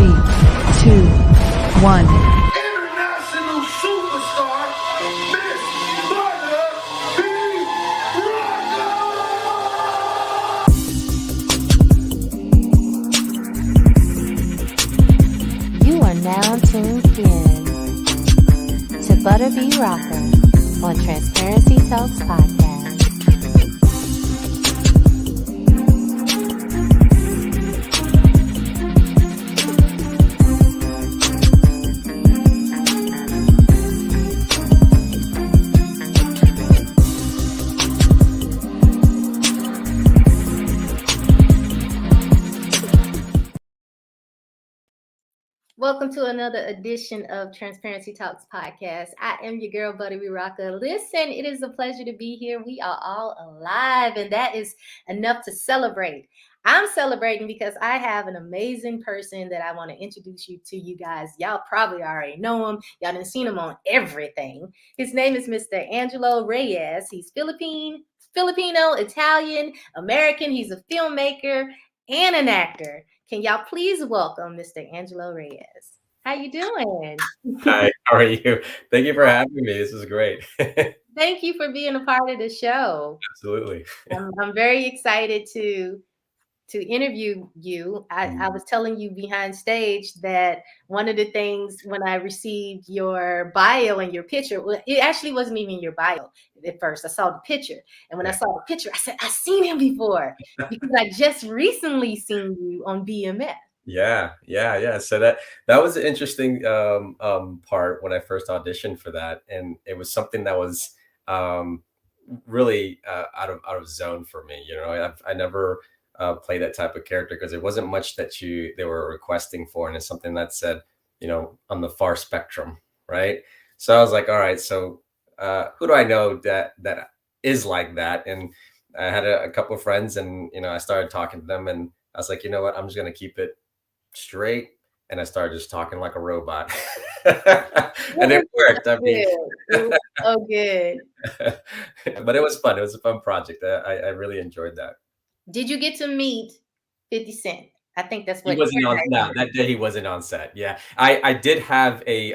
2, 1. International superstar, Miss Butter B. Rocker! You are now tuned in to Butter B Rocker on Transparency Talks Podcast. Welcome to another edition of Transparency Talks Podcast. I am your girl, Butter B Rocker. Listen, it is a pleasure to be here. We are all alive, and that is enough to celebrate. I'm celebrating because I have an amazing person that I want to introduce you to you guys. Y'all probably already know him. Y'all done seen him on everything. His name is Mr. Angelo Reyes. He's Filipino, Italian, American. He's a filmmaker and an actor. Can y'all please welcome Mr. Angelo Reyes? How you doing? Hi, how are you? Thank you for having me. This is great. Thank you for being a part of the show. Absolutely. I'm very excited to interview you. I was telling you behind stage that one of the things when I received your bio and your picture, well, it actually wasn't even your bio at first. I saw the picture. And when I saw the picture, I said, I've seen him before because I just recently seen you on BMF. Yeah. So that was an interesting part when I first auditioned for that. And it was something that was really out of zone for me. You know, I never play that type of character because it wasn't much that they were requesting for, and it's something that said, you know, on the far spectrum, right? So I was like, all right, so who do I know that is like that? And I had a couple of friends, and you know, I started talking to them, and I was like, you know what, I'm just gonna keep it straight, and I started just talking like a robot, and it worked. I mean, it was so good. But it was fun. It was a fun project. I really enjoyed that. Did you get to meet 50 Cent? I think that's what he wasn't on. No, that day he wasn't on set. Yeah, I did have a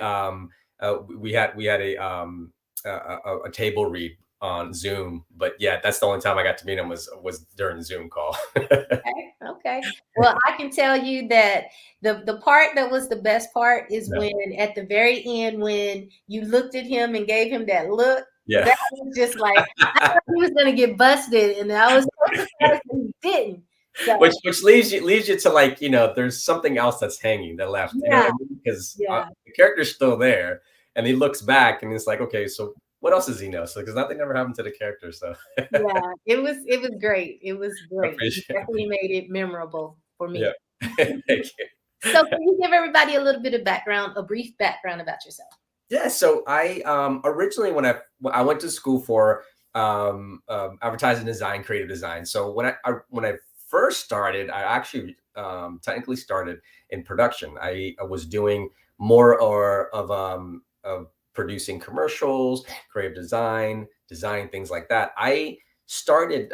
we had a table read on Zoom, but yeah, that's the only time I got to meet him was during Zoom call. Okay. Well, I can tell you that the part that was the best part is when at the very end when you looked at him and gave him that look. Yeah, that was just like I thought he was gonna get busted, and I was so surprised that he didn't. So, which leads you to, like, you know, there's something else that's hanging that left. You know what I mean? Because the character's still there, and he looks back, and it's like, okay, so what else does he know? So because nothing ever happened to the character. So yeah, it was great. It was great. It definitely made it memorable for me. Yeah. Thank you. So can you give everybody a little bit of background, a brief background about yourself? Yeah, so I originally when I went to school for advertising design, creative design. So when I first started, I actually technically started in production. I was doing more of producing commercials, creative design, things like that. I started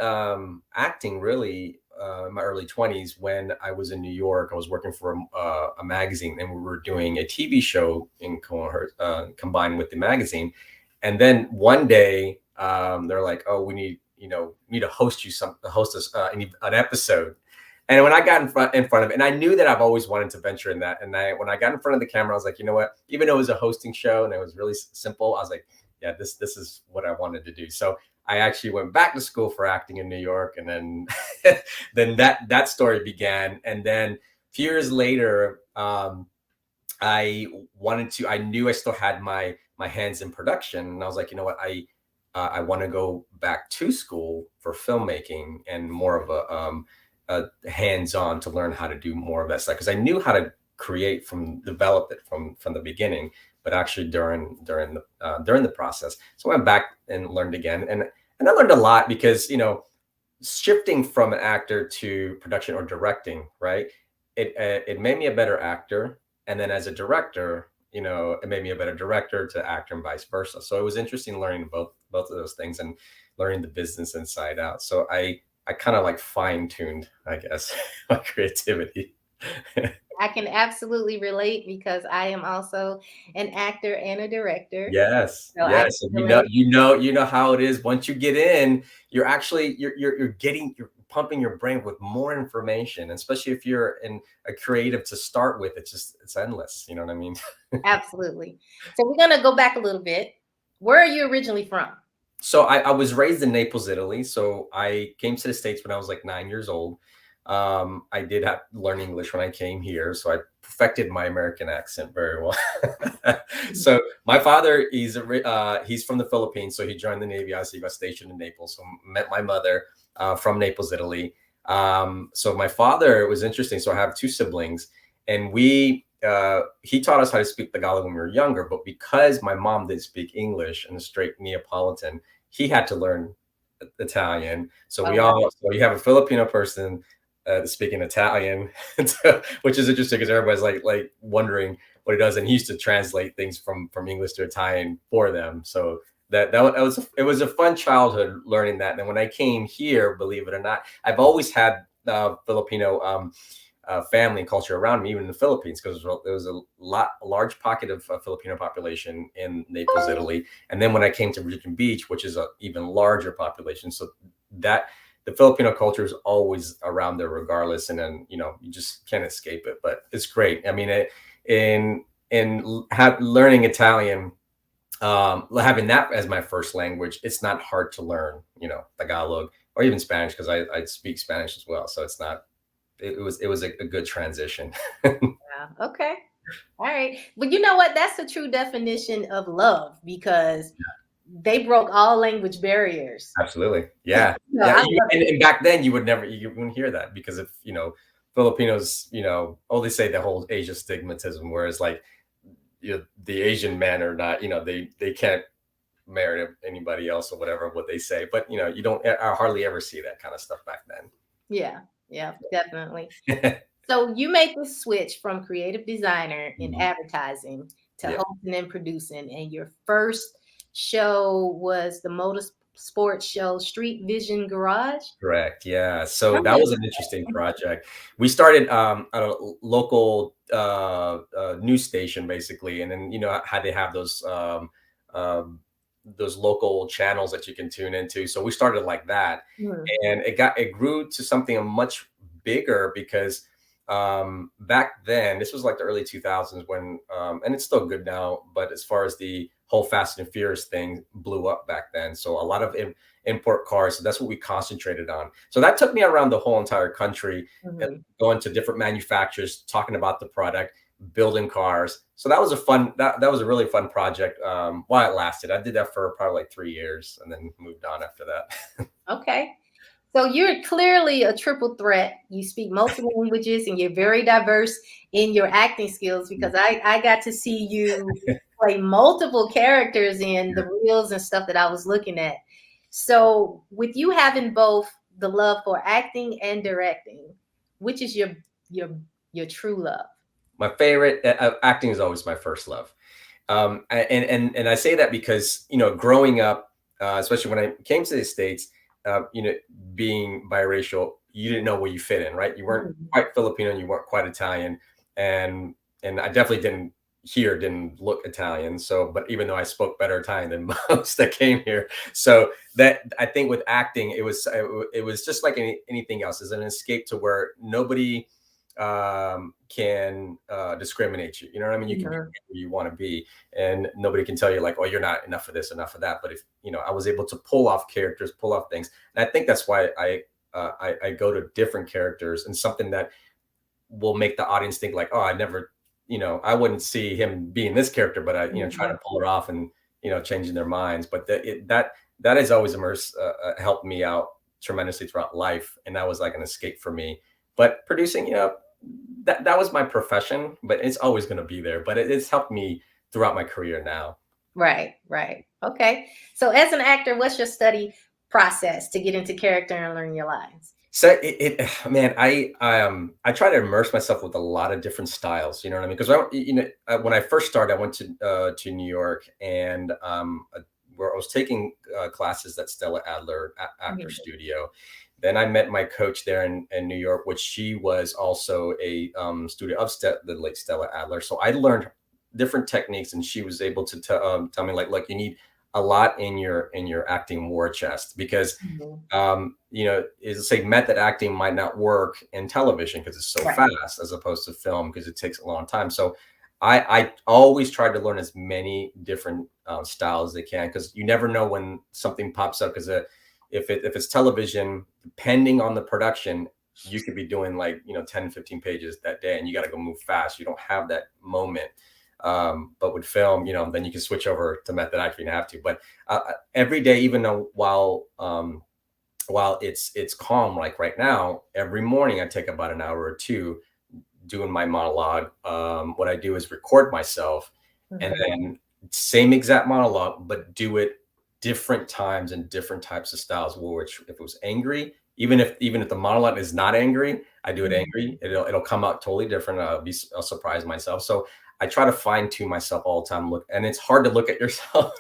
acting really in my early 20s when I was in New York. I was working for a magazine, and we were doing a TV show in combined with the magazine. And then one day they're like, "Oh, we need to host us an episode." And when I got in front of it, and I knew that I've always wanted to venture in that. And when I got in front of the camera, I was like, you know what? Even though it was a hosting show and it was really simple, I was like, yeah, this is what I wanted to do. So I actually went back to school for acting in New York, and then then that story began. And then a few years later, I knew I still had my hands in production, and I was like, you know what, I want to go back to school for filmmaking and more of a hands-on to learn how to do more of that stuff, because I knew how to develop it from the beginning, but actually during the process. So I went back and learned again, and I learned a lot because, you know, shifting from an actor to production or directing, right? It made me a better actor, and then as a director, you know, it made me a better director to actor and vice versa. So it was interesting learning both of those things and learning the business inside out. So I kind of like fine-tuned, I guess, my creativity. I can absolutely relate because I am also an actor and a director. Yes, So I yes. can And relate. you know how it is. Once you get in, you're actually you're pumping your brain with more information, especially if you're in a creative to start with. It's endless. You know what I mean? Absolutely. So we're gonna go back a little bit. Where are you originally from? So I was raised in Naples, Italy. So I came to the States when I was like 9 years old. I did have to learn English when I came here, so I perfected my American accent very well. So my father, he's from the Philippines, so he joined the Navy. Obviously, he got stationed in Naples. So met my mother from Naples, Italy. So my father, it was interesting. So I have two siblings, and he taught us how to speak Tagalog when we were younger. But because my mom didn't speak English in a straight Neapolitan, he had to learn Italian. So Oh, wow. so you have a Filipino person speaking Italian, which is interesting because everybody's like wondering what he does, and he used to translate things from English to Italian for them. So it was a fun childhood learning that. And then when I came here, believe it or not, I've always had Filipino family and culture around me, even in the Philippines, because there was a large pocket of Filipino population in Naples, Italy. And then when I came to Virginia Beach, which is an even larger population, so that the Filipino culture is always around there, regardless. And then you just can't escape it. But it's great. I mean, learning Italian, having that as my first language, it's not hard to learn. Tagalog or even Spanish, because I speak Spanish as well. So it's not. It was a good transition. Yeah. Okay. All right. But you know what? That's the true definition of love because they broke all language barriers. Absolutely. Yeah. No, Yeah. I love it. And back then you wouldn't hear that because if, Filipinos, they say the whole Asia stigmatism, whereas like the Asian men are not, they can't marry anybody else or whatever, what they say. But, you don't I hardly ever see that kind of stuff back Yeah. Yeah, definitely. then. So you made the switch from creative designer in Mhm. advertising to Yeah. hosting and producing, and your first show was the motorsports show Street Vision Garage. Correct. Yeah. So Tell that me was an interesting project. We started at a local news station, basically, and then how they have um, those local channels that you can tune into. So we started like that, Mhm. and it grew to something much bigger because back then, this was like the early 2000s when, and it's still good now, but as far as the whole Fast and Furious thing blew up back then, so a lot of import cars. So that's what we concentrated on. So that took me around the whole entire country, Mhm. going to different manufacturers, talking about the product, building cars. So that was that was a really fun project while it lasted. I did that for probably like 3 years and then moved on after that. Okay. So you're clearly a triple threat. You speak multiple languages and you're very diverse in your acting skills because I got to see you play multiple characters in the reels and stuff that I was looking at. So with you having both the love for acting and directing, which is your your true love? My favorite acting is always my first love. And I say that because growing up, especially when I came to the States, being biracial, you didn't know where you fit in, right? You weren't Mhm. quite Filipino, and you weren't quite Italian, and I definitely didn't look Italian. So, but even though I spoke better Italian than most that came here, so that I think with acting, it was just like anything else, is an escape to where nobody can discriminate you. You know what I mean? You can be Mhm. who you want to be, and nobody can tell you like, oh, you're not enough of this, enough of that. But if I was able to pull off characters, pull off things, and I think that's why I go to different characters and something that will make the audience think like, oh, I never, I wouldn't see him being this character, but I, try Mhm. to pull it off and changing their minds. But that has always helped me out tremendously throughout life, and that was like an escape for me. But producing, that was my profession, but it's always going to be there. But it's helped me throughout my career now. Right, right. Okay. So as an actor, what's your study process to get into character and learn your lines? So man, I try to immerse myself with a lot of different styles. You know what I mean? Because when I first started, I went to New York, and where I was taking classes at Stella Adler Actor Mhm. Studio, Then I met my coach there in New York, which she was also a student of the late Stella Adler. So I learned different techniques, and she was able to tell me like, look, you need a lot in your acting war chest, because you know, is say method acting might not work in television because it's so fast, as opposed to film because it takes a long time. So I always try to learn as many different styles as they can, because you never know when something pops up. Because if it's television, depending on the production, you could be doing like, you know, 10, 15 pages that day, and you got to go move fast. You don't have that moment. But with film, you know, then you can switch over to method acting if you have to. But every day, even though while it's calm, like right now, every morning I take about an hour or two doing my monologue. What I do is record myself, and then same exact monologue, but do it different times and different types of styles. Which, if it was angry, even if the monologue is not angry, I do it angry. It'll come out totally different. I'll surprise myself. So I try to fine tune myself all the time. And it's hard to look at yourself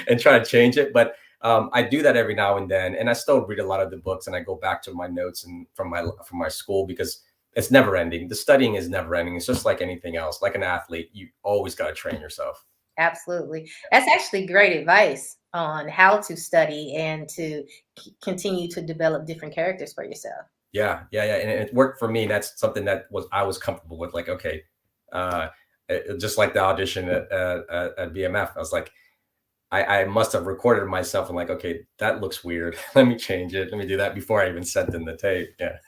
and try to change it, but I do that every now and then. And I still read a lot of the books, and I go back to my notes and from my school, because it's never ending. The studying is never ending. It's just like anything else. Like an athlete, you always got to train yourself. Absolutely. That's actually great advice on how to study and to continue to develop different characters for yourself. Yeah. And it worked for me. That's something that I was comfortable with. Like, okay, just like the audition at BMF, I was like, I must have recorded myself and like, okay, that looks weird. Let me change it. Let me do that before I even sent in the tape. Yeah.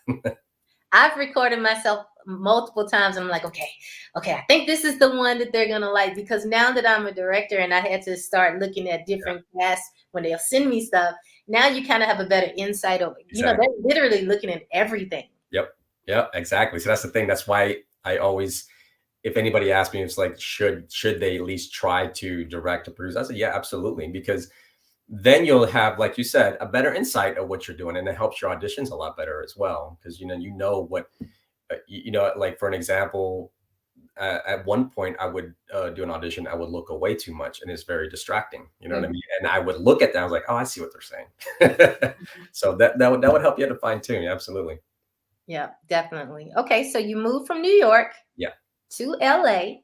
I've recorded myself multiple times, and I'm like, okay, I think this is the one that they're gonna like, because now that I'm a director and I had to start looking at different casts when they'll send me stuff, now you kind of have a better insight over, you know, they're literally looking at everything. Yep, exactly. So that's the thing. That's why I always, if anybody asks me, it's like, should they at least try to direct or produce? I said, yeah, absolutely, because then you'll have, like you said, a better insight of what you're doing, and it helps your auditions a lot better as well, because you know what, like for an example, at one point I would do an audition, I would look away too much, and it's very distracting. You know what I mean? And I would look at that, I was like, oh, I see what they're saying. So that would help you to fine tune. Absolutely. Yeah, definitely. Okay, so you moved from New York to LA.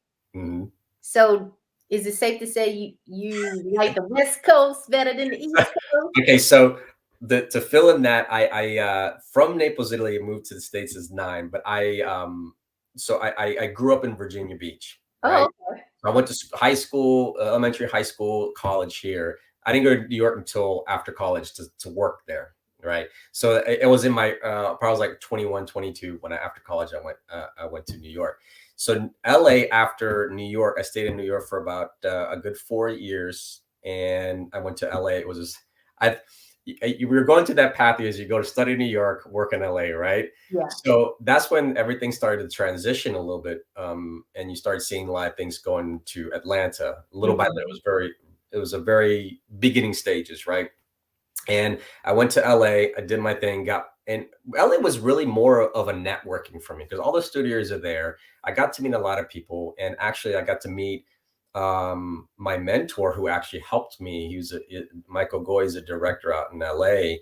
So is it safe to say you like the West Coast better than the East Coast? Okay, so to fill in that, I from Naples, Italy, moved to the States as 9, but I grew up in Virginia Beach. Right? Oh, okay. I went to high school, elementary, high school, college here. I didn't go to New York until after college to work there. Right. So it was in my probably like 21, 22 when after college I went to New York. So LA, after New York, I stayed in New York for about a good 4 years, and I went to LA. It was we were going to that path as you go to study in New York, work in LA, right? Yeah. So that's when everything started to transition a little bit, and you started seeing a lot of things going to Atlanta. Little by little, it was a very beginning stages, right? And I went to LA, I did my thing, and LA was really more of a networking for me, because all the studios are there. I got to meet a lot of people, and actually I got to meet my mentor, who actually helped me. Michael Goy is a director out in LA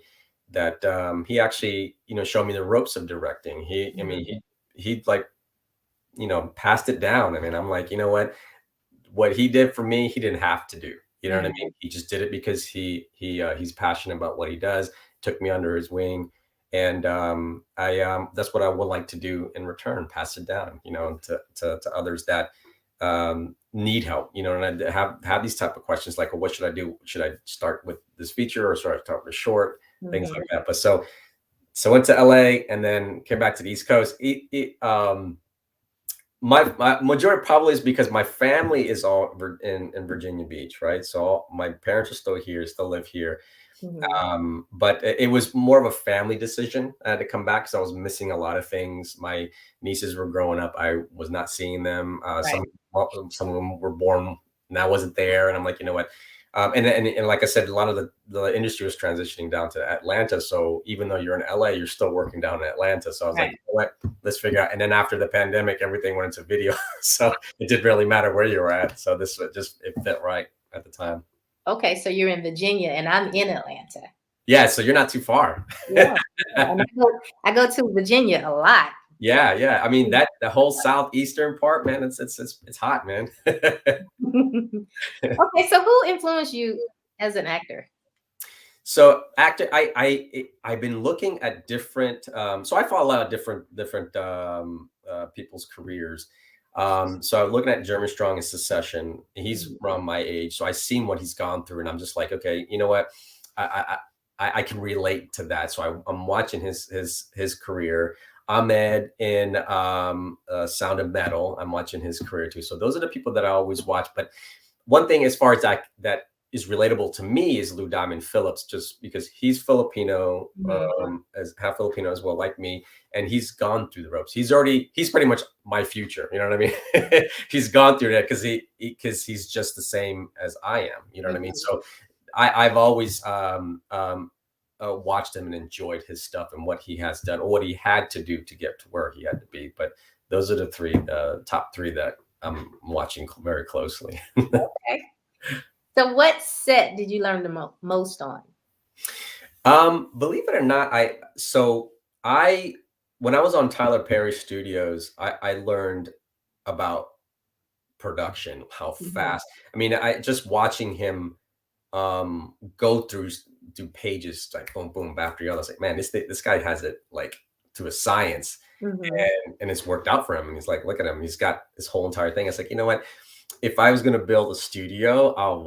that he actually, showed me the ropes of directing. He like, passed it down. I mean, I'm like, you know what he did for me, he didn't have to do. You know what I mean? He just did it because he's passionate about what he does, took me under his wing. And that's what I would like to do in return, pass it down, to others that need help, and I have these type of questions like, well, what should I do? Should I start with this feature, or should I start with short, things like that? But so went to LA and then came back to the East Coast. My majority probably is because my family is all in Virginia Beach, right? So my parents are still here, still live here. But it was more of a family decision. I had to come back because I was missing a lot of things. My nieces were growing up. I was not seeing them. Some of them were born and I wasn't there. And I'm like, you know what? And like I said, a lot of the industry was transitioning down to Atlanta. So even though you're in LA, you're still working down in Atlanta. So I was like, you know what? Let's figure out. And then after the pandemic, everything went into video. So it didn't really matter where you were at. So it fit right at the time. Okay, so you're in Virginia and I'm in Atlanta. Yeah, so you're not too far. Yeah. And I go to Virginia a lot. Yeah, yeah. I mean that the whole southeastern part, man, it's hot, man. Okay, so who influenced you as an actor? So actor, I've been looking at different. So I follow a lot of different people's careers. So I'm looking at Jeremy Strong in Secession. He's around my age, so I've seen what he's gone through, and I'm just like, okay, you know what, I can relate to that. So I'm watching his career. Ahmed in Sound of Metal. I'm watching his career too. So those are the people that I always watch. But one thing as far as that is relatable to me is Lou Diamond Phillips, just because he's Filipino, as half Filipino as well, like me, and he's gone through the ropes. He's pretty much my future. You know what I mean? He's gone through that because he's just the same as I am. You know what I mean? So I've always watched him and enjoyed his stuff and what he has done or what he had to do to get to where he had to be. But those are the top three that I'm watching very closely. Okay. So what set did you learn the most on? Believe it or not, when I was on Tyler Perry Studios, I learned about production, how fast. I mean, I just watching him go through pages like boom, boom, after the other. I was like, man, this guy has it like to a science, and it's worked out for him. And he's like, look at him, he's got this whole entire thing. It's like, you know what? If I was going to build a studio, I'll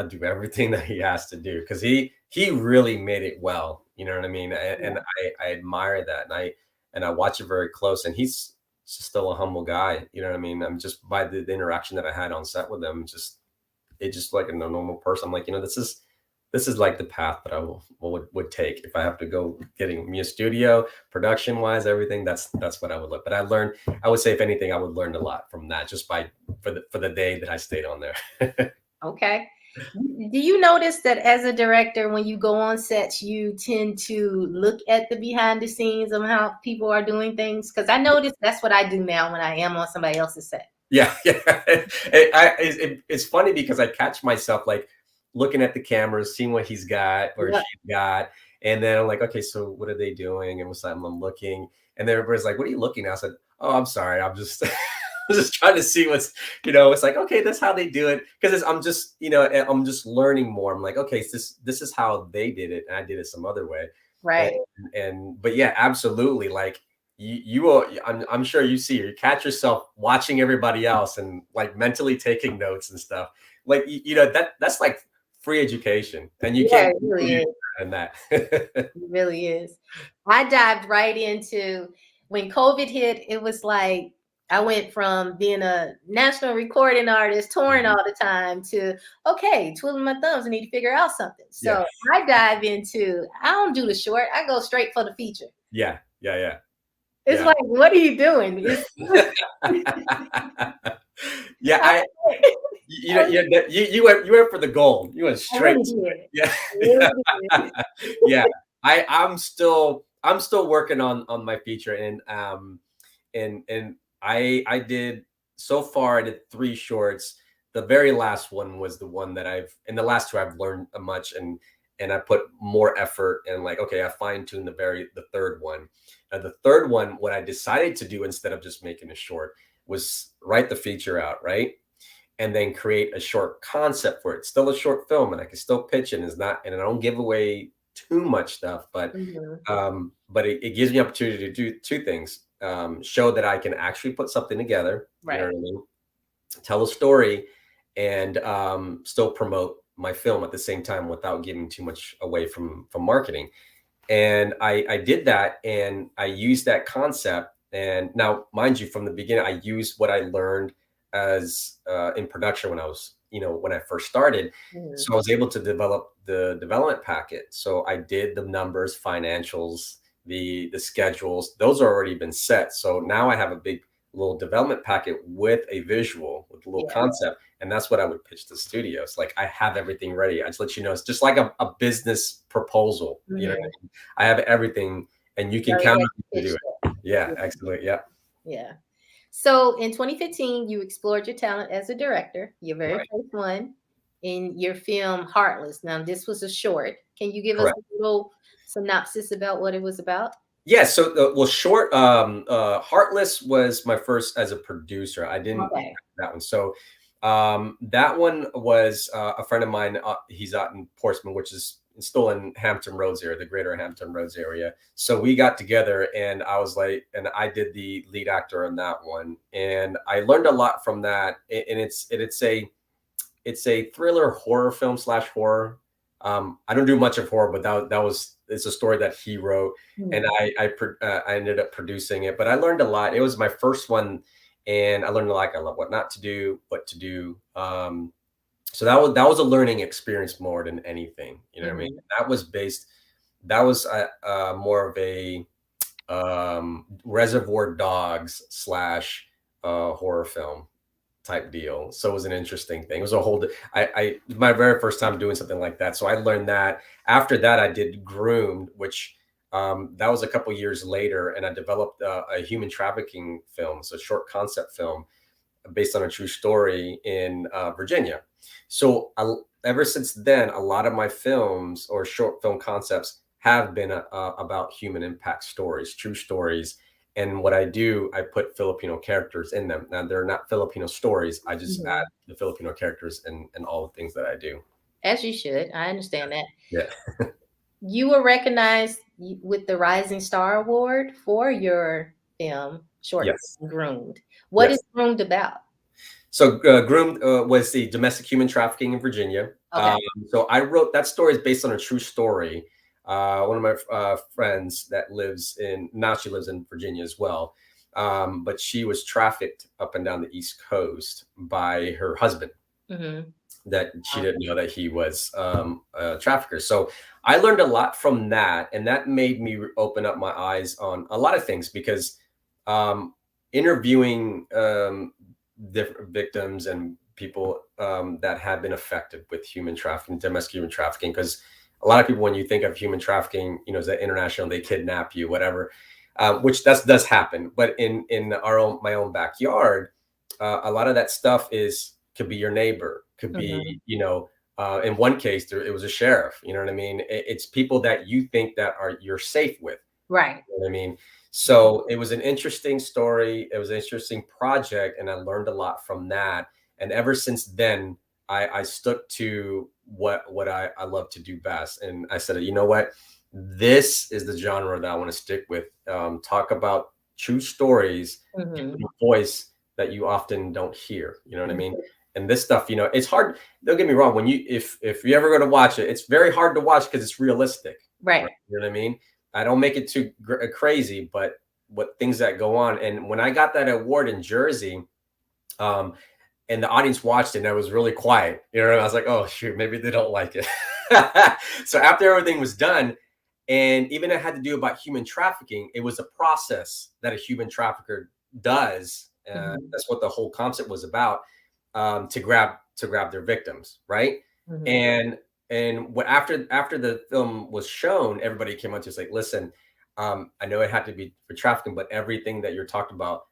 do everything that he has to do, because he really made it well. You know what I mean? And I admire that, and I watch it very close. And he's still a humble guy. You know what I mean? I'm just by the interaction that I had on set with him, just like a normal person. I'm like, you know, this is like the path that I would take if I have to go getting me a studio, production wise, everything. That's what I would look. But I would say, if anything, I would learn a lot from that just for the day that I stayed on there. Okay. Do you notice that as a director, when you go on sets, you tend to look at the behind the scenes of how people are doing things? Because I notice that's what I do now when I am on somebody else's set. Yeah. It's funny because I catch myself like looking at the cameras, seeing what he's got or she's got. And then I'm like, okay, so what are they doing? And I'm looking, and then everybody's like, what are you looking at? I said, oh, I'm sorry. I'm just, I'm just trying to see what's, it's like, okay, that's how they do it. Because I'm just learning more. I'm like, okay, this is how they did it. And I did it some other way. Right. But yeah, absolutely. Like you will, I'm sure you catch yourself watching everybody else and like mentally taking notes and stuff. Like, that's like free education, and you can't really and that. It really is. I dived right into when COVID hit. It was like I went from being a national recording artist, touring all the time, to okay, twiddling my thumbs. I need to figure out something. So I dive into. I don't do the short. I go straight for the feature. Yeah. It's like, what are you doing? Yeah, you went for the gold. You went straight. Yeah. Yeah. I'm still working on my feature, and I did so far. I did 3 shorts. The very last one was the one that in the last 2 I've learned much, and I put more effort, and like, okay, I fine-tuned the third one. The third one, what I decided to do instead of just making a short was write the feature out, right? And then create a short concept for it. It's still a short film, and I can still pitch it. And I don't give away too much stuff, but it gives me opportunity to do 2 things. Show that I can actually put something together, right? You know what I mean? Tell a story, and still promote my film at the same time without giving too much away from marketing. And I did that, and I used that concept. And now, mind you, from the beginning, I used what I learned as in production when I was, when I first started. So I was able to develop the development packet. So I did the numbers, financials, the schedules. Those are already been set. So now I have a big little development packet with a visual, with a little concept. And that's what I would pitch to studios. Like, I have everything ready. I just let you know, it's just like a business proposal. You know what I mean? I have everything, and you can count on me to do it. Yeah, excellent. Yeah. Yeah. So in 2015, you explored your talent as a director, your very first one. in your film Heartless. Now, this was a short. Can you give us Correct. a little synopsis about what it was about? Yeah. So, well, short. Heartless was my first as a producer. I didn't Okay. that one. So, that one was a friend of mine. He's out in Portsmouth, which is still in Hampton Roads area, the greater Hampton Roads area. So we got together, and I was like, and I did the lead actor on that one, and I learned a lot from that. And it's a thriller horror film slash horror. I don't do much of horror, but it's a story that he wrote, and I ended up producing it. But I learned a lot. It was my first one, and I learned like a lot what not to do, what to do. So that was a learning experience more than anything. You know what I mean? That was more of a Reservoir Dogs slash horror film type deal. So it was an interesting thing. It was a whole, my very first time doing something like that. So I learned that. After that, I did Groomed, which that was a couple years later, and I developed a human trafficking film. So a short concept film based on a true story in Virginia. So ever since then, a lot of my films or short film concepts have been about human impact stories, true stories. And what I do, I put Filipino characters in them. Now, they're not Filipino stories. I just add the Filipino characters in all the things that I do. As you should. I understand that. Yeah. You were recognized with the Rising Star Award for your film, short Yes. Groomed. What Yes. is Groomed about? So Groomed was the domestic human trafficking in Virginia. Okay. So I wrote that story is based on a true story. One of my friends that lives now she lives in Virginia as well. But she was trafficked up and down the East Coast by her husband. That she didn't know that he was a trafficker. So I learned a lot from that, and that made me open up my eyes on a lot of things because interviewing different victims and people that have been affected with human trafficking, domestic human trafficking, because a lot of people, when you think of human trafficking, is that international, they kidnap you, whatever, which does happen. But in my own backyard, a lot of that stuff could be your neighbor, could be, in one case, it was a sheriff, you know what I mean? It's people that you think that you're safe with. Right. You know what I mean? So it was an interesting story. It was an interesting project, and I learned a lot from that. And ever since then, I stuck to what I love to do best. And I said, you know what? This is the genre that I want to stick with. Talk about true stories, in a voice that you often don't hear. You know what I mean? And this stuff, it's hard. Don't get me wrong. If you ever go to watch it, it's very hard to watch because it's realistic. Right. You know what I mean? I don't make it too crazy, but what things that go on. And when I got that award in Jersey, and the audience watched it, and I was really quiet. I was like, oh shoot, maybe they don't like it. So after everything was done, and even it had to do about human trafficking, it was a process that a human trafficker does. That's what the whole concept was about, to grab their victims, right? And what after the film was shown, everybody came up to us like, listen, I know it had to be for trafficking, but everything that you're talking about,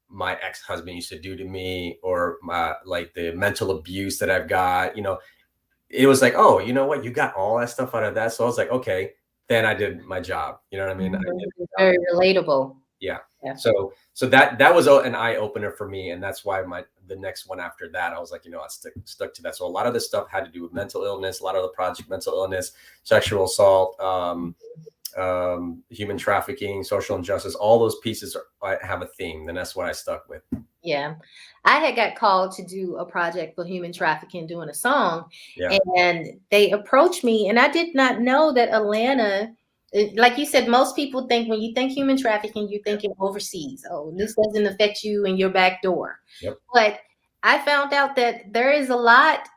my ex-husband used to do to me, or like the mental abuse that I've got, it was like, oh, you know what? You got all that stuff out of that. So I was like, okay, then I did my job. You know what I mean? Very relatable. Yeah. So that was an eye opener for me. And that's why the next one after that, I was like, I stuck to that. So a lot of this stuff had to do with mental illness, a lot of the project, mental illness, sexual assault, human trafficking, social injustice, all those pieces have a theme, and that's what I stuck with. Yeah. I had got called to do a project for human trafficking, doing a song, and they approached me, and I did not know that Atlanta, like you said, most people think when you think human trafficking, you're thinking overseas. Oh, this doesn't affect you in your back door. Yep. But I found out that there is a lot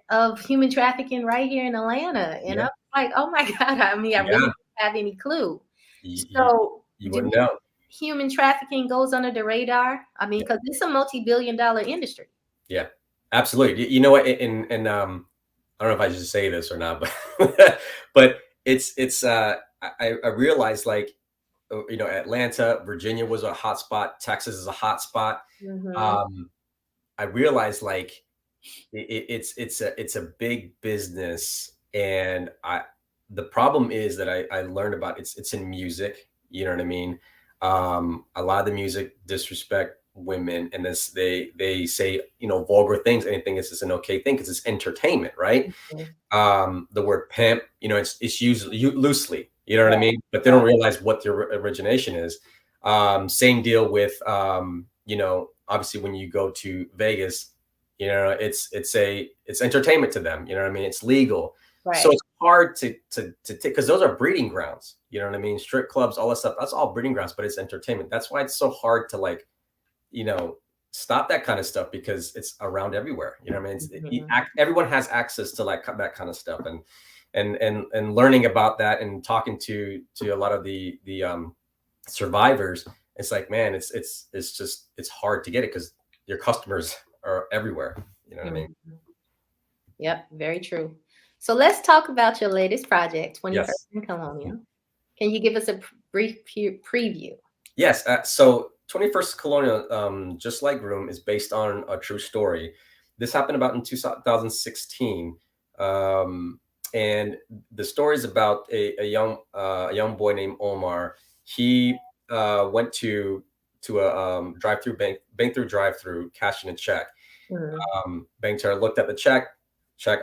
of human trafficking right here in Atlanta, and I'm like, oh my God, I mean, I really don't have any clue. So you wouldn't know. Human trafficking goes under the radar. I mean, because it's a multi-billion-dollar industry. Yeah, absolutely. You know what? And I don't know if I should say this or not, but it's I realized, like, Atlanta, Virginia was a hot spot. Texas is a hot spot. I realized, like, it's a big business, and the problem is that I learned about it's in music. You know what I mean? A lot of the music disrespect women, and this they say, you know, vulgar things. Anything is just an okay thing because it's entertainment, right? Mhm. The word pimp, you know, it's used loosely, you know what I Right. mean? But they don't realize what the origination is. Same deal with, you know, obviously when you go to Vegas, you know, it's entertainment to them, you know what I mean? It's legal. So Right. it's hard to take, because those are breeding grounds, you know what I mean? Strip clubs, all that stuff, that's all breeding grounds, but it's entertainment. That's why it's so hard to, like, you know, stop that kind of stuff, because it's around everywhere. You know what I mean? Mhm. Everyone has access to, like, that kind of stuff, and learning about that and talking to a lot of the survivors. It's like, man, it's just it's hard to get it because your customers are everywhere. You know what I mean? Mhm. Yep, very true. So let's talk about your latest project, 21st Yes. and Colonial. Can you give us a brief preview? Yes. So 21st Colonial, just like Room, is based on a true story. This happened about in 2016. Um, and the story is about a young boy named Omar. He went to a drive-through bank through drive-through, cashing a check. Mhm. Bank teller looked at the check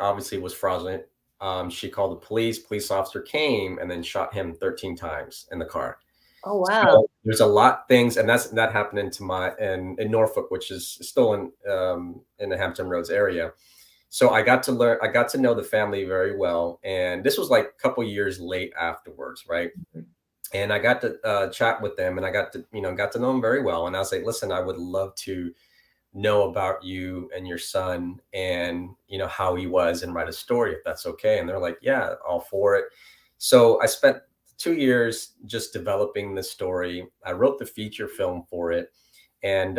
obviously was fraudulent. She called the police. Police officer came and then shot him 13 times in the car. Oh, wow. So there's a lot things, and that happened in Norfolk, which is still in the Hampton Roads area. So I got to know the family very well, and this was like a couple years late afterwards, right? And I got to chat with them, and I got to, you know, got to know them very well. And I was like, listen, I would love to know about you and your son, and, you know, how he was, and write a story if that's okay. And they're like, yeah, all for it. So I spent 2 years just developing the story. I wrote the feature film for it. And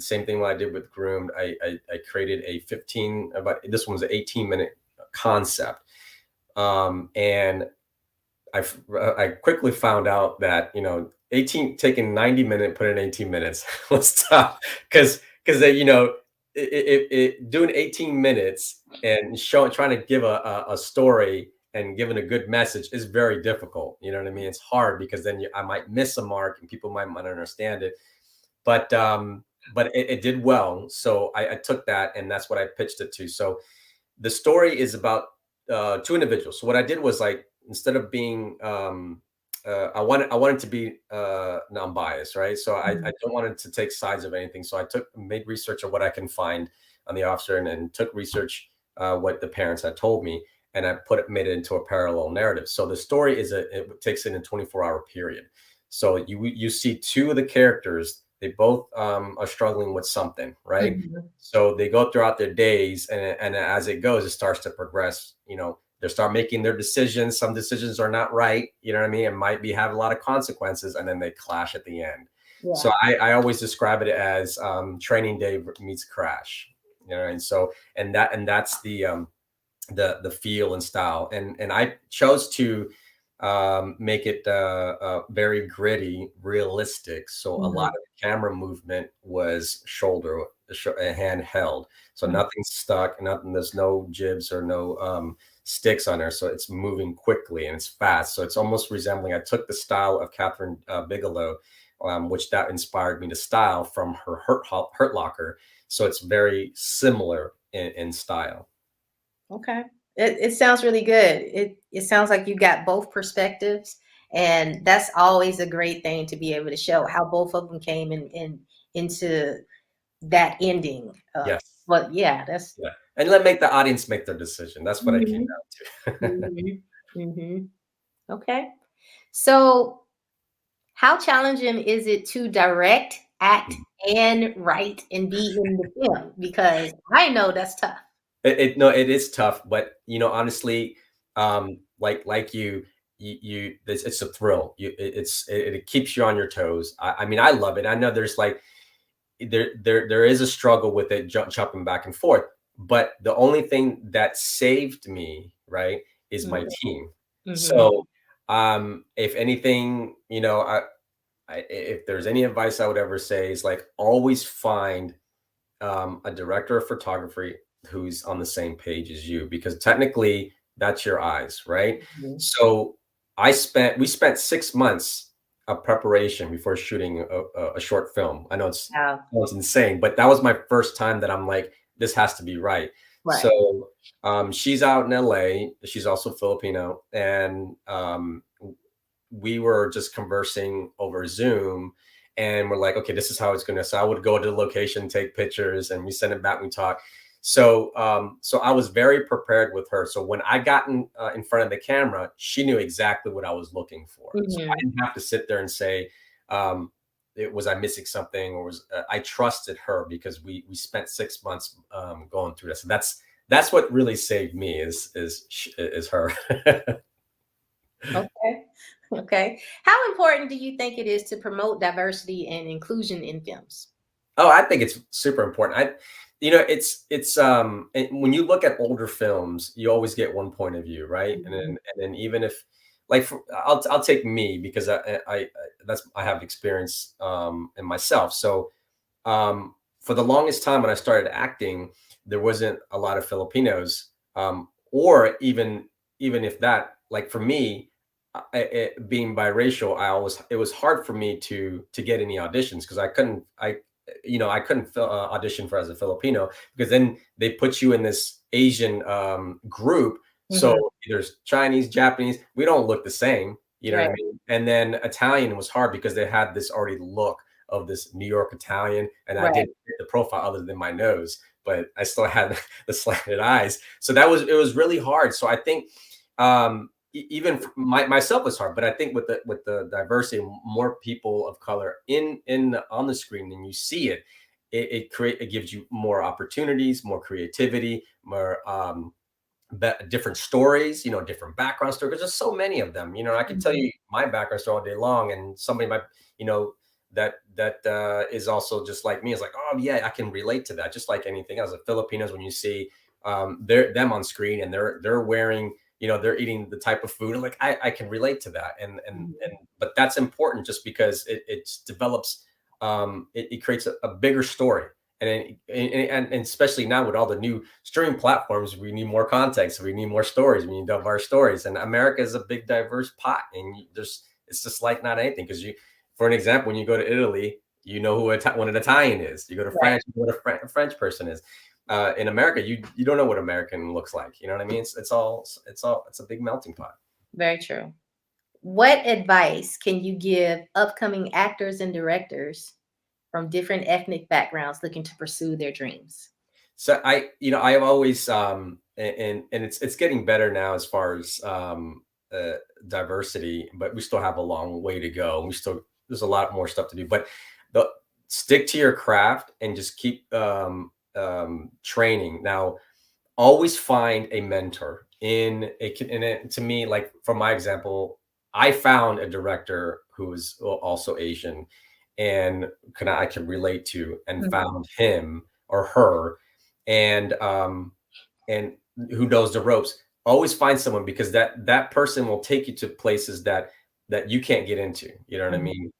same thing what I did with Groomed. I created a 15, about, this one was an 18-minute concept. And I quickly found out that, you know, 18 taking 90 minutes, put in 18 minutes was tough, because they, you know, doing 18 minutes and trying to give a story and giving a good message is very difficult. You know what I mean? It's hard because then I might miss a mark and people might not understand it. But it did well. So I took that, and that's what I pitched it to. So the story is about two individuals. So what I did was, like, instead of being I wanted to be non-biased, right? So I Mhm. don't want it to take sides of anything. So I made research of what I can find on the officer, and then took research what the parents had told me, and I made it into a parallel narrative. So the story it takes it in a 24-hour period. So you see two of the characters. They both are struggling with something, right? Mhm. So they go throughout their days, and as it goes, it starts to progress. You know, they start making their decisions. Some decisions are not right. You know what I mean? It might have a lot of consequences, and then they clash at the end. So Yeah. I always describe it as training day meets crash. You know, and so that's the feel and style, and I chose to make it very gritty, realistic. So a lot Mhm. of the camera movement was handheld, so Mhm. nothing's stuck, nothing. There's no jibs or no sticks on there, so it's moving quickly and it's fast. So it's almost resembling. I took the style of Catherine Bigelow, which that inspired me to style from her Hurt Locker. So it's very similar in style. Okay. It sounds really good. It sounds like you got both perspectives, and that's always a great thing to be able to show how both of them came in into that ending. Yes. But yeah, that's Yeah, and let make the audience make their decision. That's what I came Mhm. down to. Mhm. Mhm. Okay. So, how challenging is it to direct, act, and write and be in the film? Because I know that's tough. No, it is tough, but, you know, honestly, like it's a thrill. It keeps you on your toes. I mean, I love it. I know there's like there is a struggle with it, jumping back and forth. But the only thing that saved me, right, is my team. Mhm. So, if anything, you know, if there's any advice I would ever say is, like, always find a director of photography who's on the same page as you, because technically that's your eyes, right? Mhm. So we spent 6 months of preparation before shooting a short film. I know Wow. it's insane, but that was my first time that I'm like, this has to be right. Right. So she's out in LA. She's also Filipino, and we were just conversing over Zoom, and we're like, okay, this is how it's gonna. So I would go to the location, take pictures, and we send it back. We talk. So so I was very prepared with her. So when I got in front of the camera, she knew exactly what I was looking for. So I Mhm. didn't have to sit there and say, was I missing something, or was I trusted her because we spent 6 months going through this. So that's what really saved me is her. Okay. Okay. How important do you think it is to promote diversity and inclusion in films? Oh, I think it's super important. When you look at older films, you always get one point of view, right? Mhm. And then even if, like, I'll take me because I have experience in myself. So for the longest time when I started acting, there wasn't a lot of Filipinos, or even if that, like for me, being biracial, it was hard for me to get any auditions because I couldn't audition for as a Filipino because then they put you in this Asian group. So Mhm. there's Chinese, Japanese, we don't look the same. You know what I Right. mean? And then Italian was hard because they had this already look of this New York Italian, and I Right. didn't fit the profile other than my nose, but I still had the slanted eyes. So it was really hard. So I think even for myself was hard, but I think with the diversity, more people of color in on the screen, and you see it gives you more opportunities, more creativity, more different stories, different background stories. There's just so many of them. I could tell Mhm. you my background story all day long, and somebody might, that is also just like me is like, oh yeah, I can relate to that. Just like anything else, the Filipinos, when you see them on screen and they're wearing, they're eating the type of food, like I can relate to that, and Mhm. but that's important just because it develops, it creates a bigger story. And especially now with all the new streaming platforms, we need more context. We need more stories. We need diverse stories. And America is a big, diverse pot. And it's just like not anything. Because for an example, when you go to Italy, you know what an Italian is. You go to Right. France, you know what a French person is. In America, you don't know what American looks like. You know what I mean? It's a big melting pot. Very true. What advice can you give upcoming actors and directors from different ethnic backgrounds looking to pursue their dreams? So I have always, and it's getting better now as far as diversity, but we still have a long way to go. There's a lot more stuff to do, but the stick to your craft and just keep training. Now, always find a mentor to me, like for my example, I found a director who was also Asian and I can relate to, and Mhm. found him or her, and and who knows the ropes. Always find someone, because that person will take you to places that you can't get into. You know what I Mhm. mean?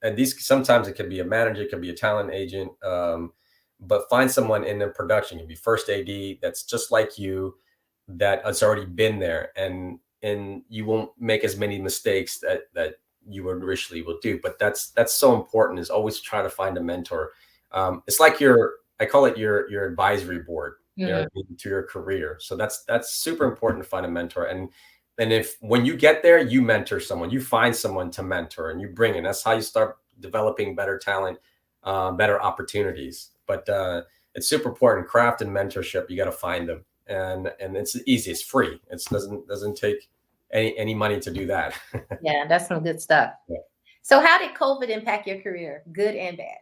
And these, sometimes it could be a manager, it could be a talent agent, but find someone in the production. It could be first AD that's just like you, that has already been there, and you won't make as many mistakes that you initially will do. But that's so important, is always try to find a mentor. It's like I call it your advisory board, Mhm. to your career. So that's super important to find a mentor. And if when you get there, you mentor someone, you find someone to mentor, and you bring in. That's how you start developing better talent, better opportunities. But it's super important. Craft and mentorship, you got to find them, and it's easy. It's free. It doesn't take any money to do that. Yeah, that's some good stuff. Yeah. So, how did COVID impact your career, good and bad?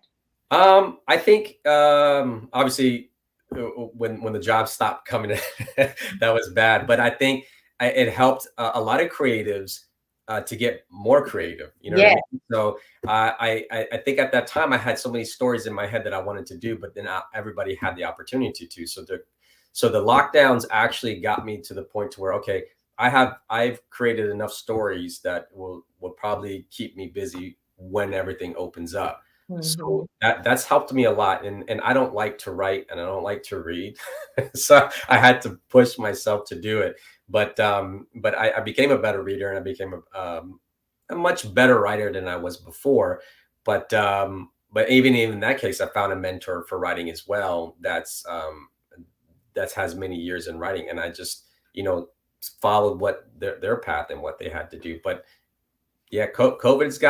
I think obviously when the jobs stopped coming in, that was bad. But I think it helped a lot of creatives to get more creative. You know what I Yeah. mean? So I think at that time I had so many stories in my head that I wanted to do, but then everybody had the opportunity to. So the lockdowns actually got me to the point to where, okay, I've created enough stories that will probably keep me busy when everything opens up. So that's helped me a lot. And I don't like to write and I don't like to read. So I had to push myself to do it. But I became a better reader and I became a much better writer than I was before. But even in that case, I found a mentor for writing as well. That has many years in writing, and I just followed what their path and what they had to do. But yeah, COVID's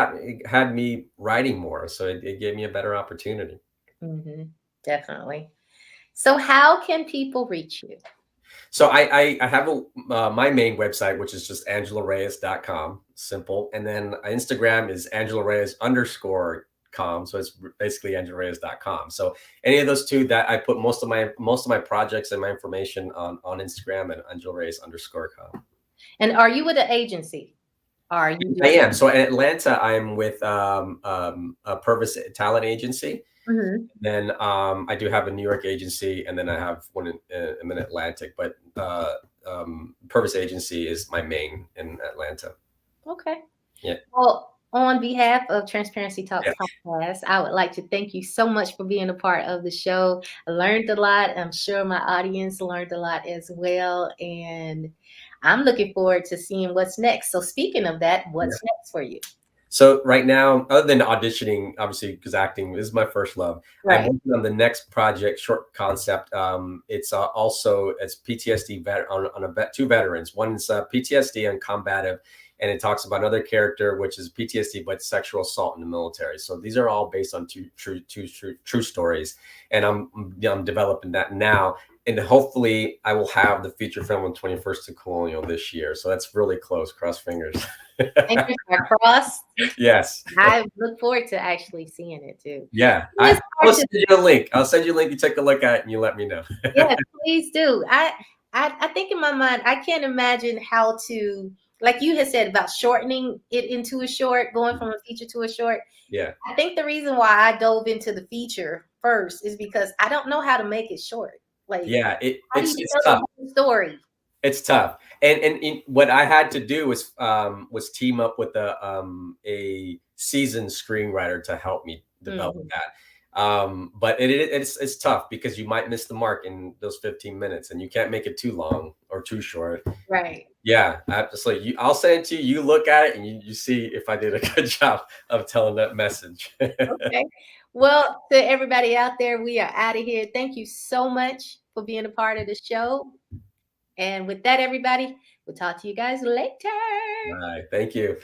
had me writing more, so it gave me a better opportunity. Definitely. So how can people reach you? So I have my main website, which is just angeloreyes.com, simple. And then Instagram is angeloreyes_com. So it's basically angeloreyes.com. So any of those two, that I put most of my projects and my information on Instagram and angeloreyes_com. And are you with an agency? Are you? I am. So in Atlanta, I'm with a Purvis talent agency. Then I do have a New York agency, and then I have one in Atlantic. But Purvis agency is my main in Atlanta. Okay. Yeah. Well, on behalf of Transparency Talks Podcast, I would like to thank you so much for being a part of the show. I learned a lot. I'm sure my audience learned a lot as well. And I'm looking forward to seeing what's next. So speaking of that, what's next for you? So right now, other than auditioning, obviously, because acting is my first love, I'm working on the next project, short concept. It's PTSD two veterans. One is PTSD and combative, and it talks about another character, which is PTSD but sexual assault in the military. So these are all based on two true stories, and I'm developing that now. And hopefully I will have the feature film on 21st to Colonial this year. So that's really close. Cross fingers. Fingers are crossed. Yes. I look forward to actually seeing it too. Yeah. I'll send you a link. You take a look at it and you let me know. Yeah, please do. I think in my mind, I can't imagine how to, like you had said about shortening it into a short, going from a feature to a short. Yeah. I think the reason why I dove into the feature first is because I don't know how to make it short. Like, yeah, it's tough. Story. It's tough, and what I had to do was team up with a seasoned screenwriter to help me develop that. But it's tough because you might miss the mark in those 15 minutes, and you can't make it too long or too short. Right. Yeah, absolutely. I'll send it to you. You look at it and you see if I did a good job of telling that message. Okay. Well, to everybody out there, we are out of here. Thank you so much for being a part of the show. And with that, everybody, we'll talk to you guys later. All right. Thank you.